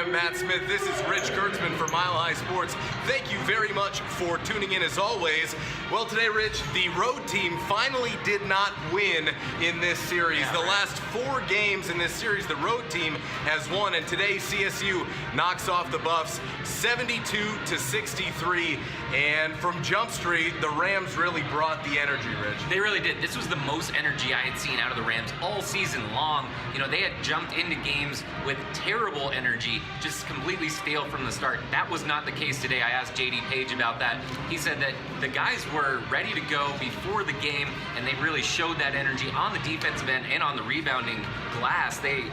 am Matt Smith. This is Rich Kurtzman for Mile High Sports. Thank you very much for tuning in as always. Well, today, Rich, the road team finally did not win in this series. The last 4 games in this series, the road team has won, and today CSU knocks off the Buffs 72-63. And from Jump Street, the Rams really brought the energy, Rich. They really did. This was the most energy I had seen out of the Rams all season long. You know, they had jumped into games with terrible energy, just completely stale from the start. That was not the case today. I asked JD Page about that. He said that the guys were ready to go before the game, and they really showed that energy on the defensive end and on the rebounding glass. They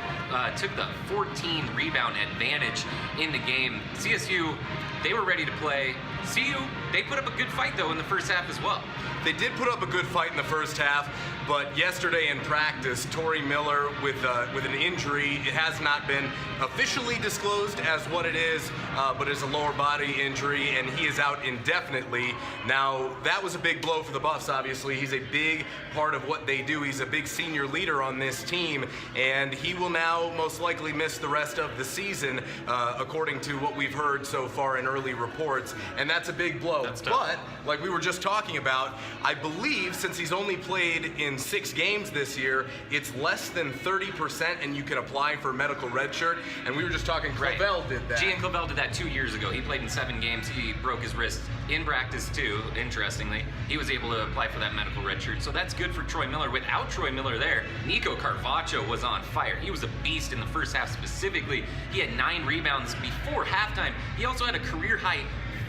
took the 14 rebound advantage in the game. CSU, they were ready to play. CU, they put up a good fight, though, in the first half as well. They did put up a good fight in the first half, but yesterday in practice, Tory Miller with an injury. It has not been officially disclosed as what it is, but it's a lower body injury, and he is out indefinitely. Now, that was a big blow for the Buffs, obviously. He's a big part of what they do. He's a big senior leader on this team, and he will now most likely miss the rest of the season, according to what we've heard so far in early reports, and that's a big blow. But, like we were just talking about, I believe since he's only played in 6 games this year, it's less than 30%, and you can apply for medical redshirt. And we were just talking, Clavell did that. Gian Clavell did that 2 years ago. He played in 7 games. He broke his wrist in practice too, interestingly. He was able to apply for that medical redshirt. So that's good for Troy Miller. Without Troy Miller there, Nico Carvacho was on fire. He was a beast in the first half specifically. He had 9 rebounds before halftime. He also had a career high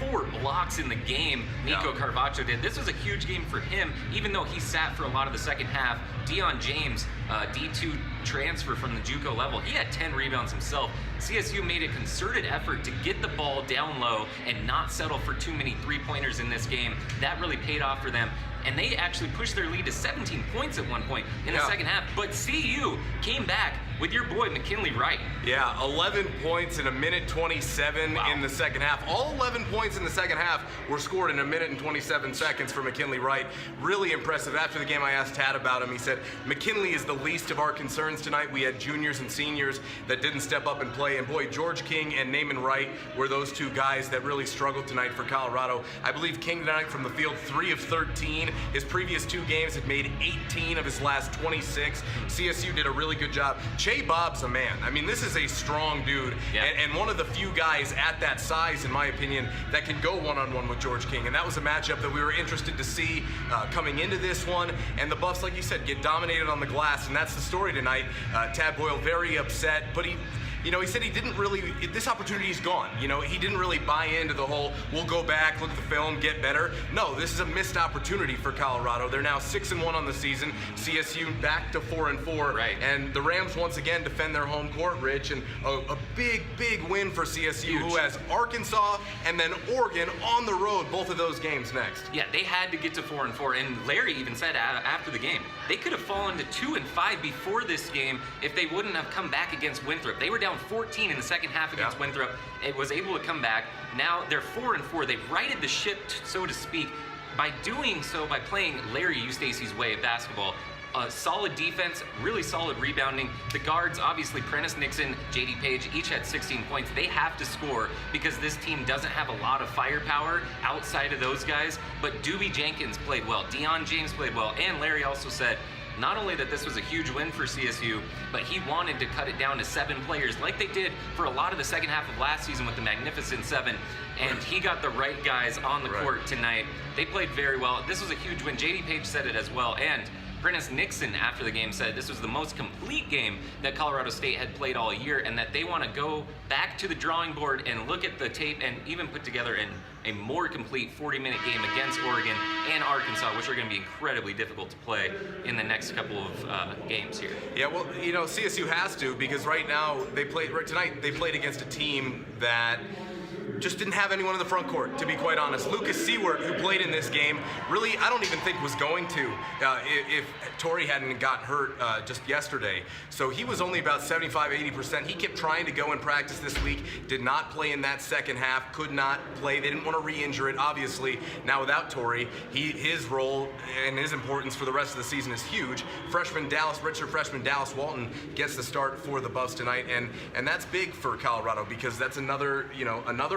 4 blocks in the game. Nico Carvacho did. This was a huge game for him, even though he sat for a lot of the second half. Deion James, D2 transfer from the JUCO level, he had 10 rebounds himself. CSU made a concerted effort to get the ball down low and not settle for too many three-pointers in this game. That really paid off for them. And they actually pushed their lead to 17 points at one point in the second half. But CU came back with your boy, McKinley Wright. Yeah, 11 points in a minute 27 in the second half. All 11 points in the second half were scored in a minute and 27 seconds for McKinley Wright. Really impressive. After the game, I asked Tad about him. He said, McKinley is the least of our concerns tonight. We had juniors and seniors that didn't step up and play. And boy, George King and Naaman Wright were those 2 guys that really struggled tonight for Colorado. I believe King tonight from the field, 3 of 13. His previous 2 games had made 18 of his last 26. CSU did a really good job. Che Bob's a man. I mean, this is a strong dude, and one of the few guys at that size, in my opinion, that can go one-on-one with George King. And that was a matchup that we were interested to see coming into this one. And the Buffs, like you said, get dominated on the glass, and that's the story tonight. Tad Boyle very upset, but he said he didn't really, this opportunity's gone. He didn't really buy into the whole, we'll go back, look at the film, get better. No, this is a missed opportunity for Colorado. They're now 6-1 on the season. CSU back to 4-4. Right. And the Rams once again defend their home court, Rich, and a big, big win for CSU, who has Arkansas and then Oregon on the road, both of those games next. Yeah, they had to get to 4-4, and Larry even said after the game, they could have fallen to 2-5 before this game if they wouldn't have come back against Winthrop. They were down 14 in the second half against Winthrop. It was able to come back. Now they're 4-4. They've righted the ship, so to speak, by doing so, by playing Larry Eustace's way of basketball. Solid defense, really solid rebounding. The guards, obviously, Prentice Nixon, JD Page, each had 16 points. They have to score because this team doesn't have a lot of firepower outside of those guys. But Doobie Jenkins played well. Deion James played well. And Larry also said, not only that this was a huge win for CSU, but he wanted to cut it down to 7 players like they did for a lot of the second half of last season with the Magnificent 7. And he got the right guys on the court tonight. They played very well. This was a huge win. JD Page said it as well. And Prentice Nixon, after the game, said this was the most complete game that Colorado State had played all year, and that they want to go back to the drawing board and look at the tape and even put together a more complete 40-minute game against Oregon and Arkansas, which are going to be incredibly difficult to play in the next couple of games here. Yeah, well, CSU has to, because right now tonight they played against a team that just didn't have anyone in the front court, to be quite honest. Lucas Seward, who played in this game, really, I don't even think was going to if Torrey hadn't gotten hurt just yesterday. So he was only about 75-80%. He kept trying to go in practice this week, did not play in that second half, could not play. They didn't want to re-injure it, obviously. Now without Torrey, his role and his importance for the rest of the season is huge. Redshirt freshman Dallas Walton gets the start for the Buffs tonight, and that's big for Colorado because that's another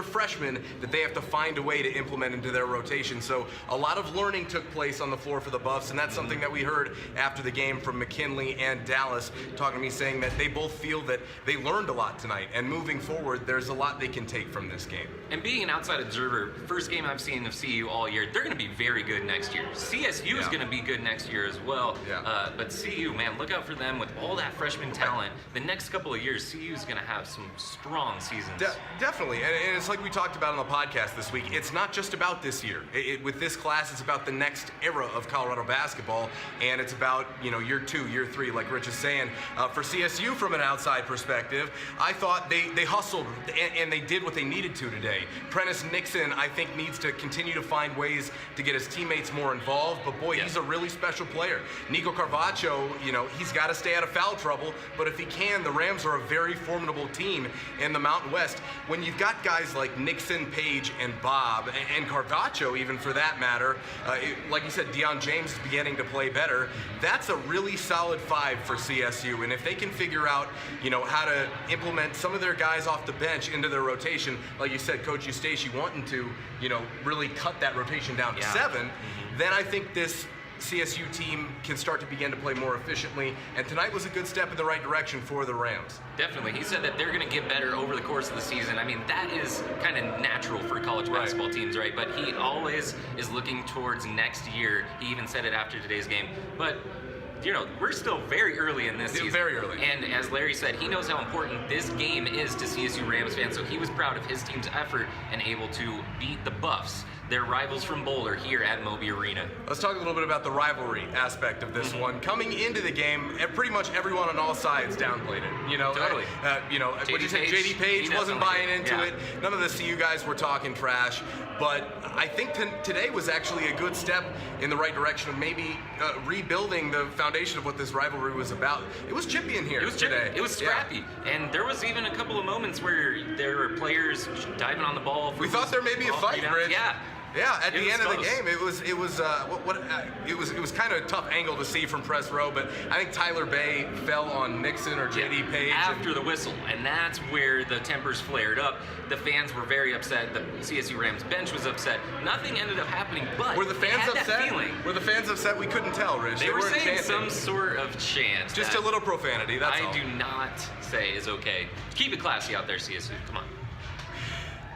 freshman that they have to find a way to implement into their rotation. So a lot of learning took place on the floor for the Buffs, and that's something that we heard after the game from McKinley and Dallas talking to me, saying that they both feel that they learned a lot tonight, and moving forward, there's a lot they can take from this game. And being an outside observer, first game I've seen of CU all year, they're going to be very good next year. CSU is going to be good next year as well. Yeah. But CU, man, look out for them with all that freshman talent. The next couple of years, CU is going to have some strong seasons. Definitely, and it's like we talked about on the podcast this week. It's not just about this year. With this class, it's about the next era of Colorado basketball, and it's about year 2, year 3, like Rich is saying. For CSU, from an outside perspective, I thought they hustled and they did what they needed to today. Prentice Nixon, I think, needs to continue to find ways to get his teammates more involved, but boy, he's a really special player. Nico Carvacho, he's got to stay out of foul trouble, but if he can, the Rams are a very formidable team in the Mountain West. When you've got guys like Nixon, Page, and Bob, and Carvacho even for that matter, like you said, Deion James is beginning to play better, that's a really solid 5 for CSU, and if they can figure out, how to implement some of their guys off the bench into their rotation, like you said, Coach Eustace wanting to, really cut that rotation down to 7, then I think this CSU team can start to begin to play more efficiently, and tonight was a good step in the right direction for the Rams. Definitely. He said that they're going to get better over the course of the season. I mean, that is kind of natural for college basketball teams, right? But he always is looking towards next year. He even said it after today's game. But we're still very early in this season. Very early. And as Larry said, he knows how important this game is to CSU Rams fans, so he was proud of his team's effort and able to beat the Buffs, their rivals from Boulder, here at Moby Arena. Let's talk a little bit about the rivalry aspect of this one. Coming into the game, pretty much everyone on all sides downplayed it. Totally. What'd you say? JD Page wasn't buying into it. None of the CU guys were talking trash. But I think today was actually a good step in the right direction of maybe rebuilding the foundation of what this rivalry was about. It was chippy in here today. It was scrappy. And there was even a couple of moments where there were players diving on the ball. We thought there may be a fight, Rich. Yeah. Yeah, at the end of the game, it was kind of a tough angle to see from press row, but I think Tyler Bay fell on Nixon or JD Page after the whistle, and that's where the tempers flared up. The fans were very upset. The CSU Rams bench was upset. Nothing ended up happening, but were the fans upset? That feeling. Were the fans upset? We couldn't tell, Rich. They were saying chanting some sort of chant. Just a little profanity. That's all. I do not say is okay. Keep it classy out there, CSU. Come on.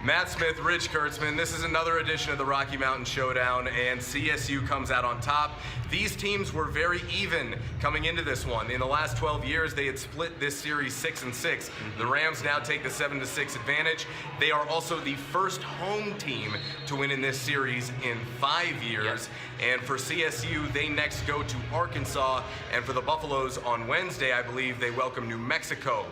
Matt Smith, Rich Kurtzman. This is another edition of the Rocky Mountain Showdown, and CSU comes out on top. These teams were very even coming into this one. In the last 12 years, they had split this series 6-6. The Rams now take the 7-6 advantage. They are also the first home team to win in this series in 5 years. And for CSU, they next go to Arkansas. And for the Buffaloes on Wednesday, I believe they welcome New Mexico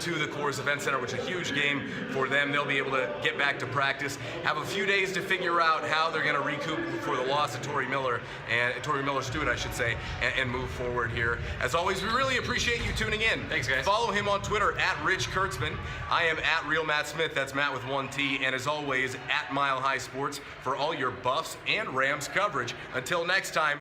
to the Coors Event Center, which is a huge game for them. They'll be able to get back to practice, have a few days to figure out how they're going to recoup for the loss of Tory Miller-Stewart, I should say, and move forward here. As always, we really appreciate you tuning in. Thanks, guys. Follow him on Twitter at Rich Kurtzman. I am at Real Matt Smith. That's Matt with 1 T. And as always, at Mile High Sports for all your Buffs and Rams coverage. Until next time.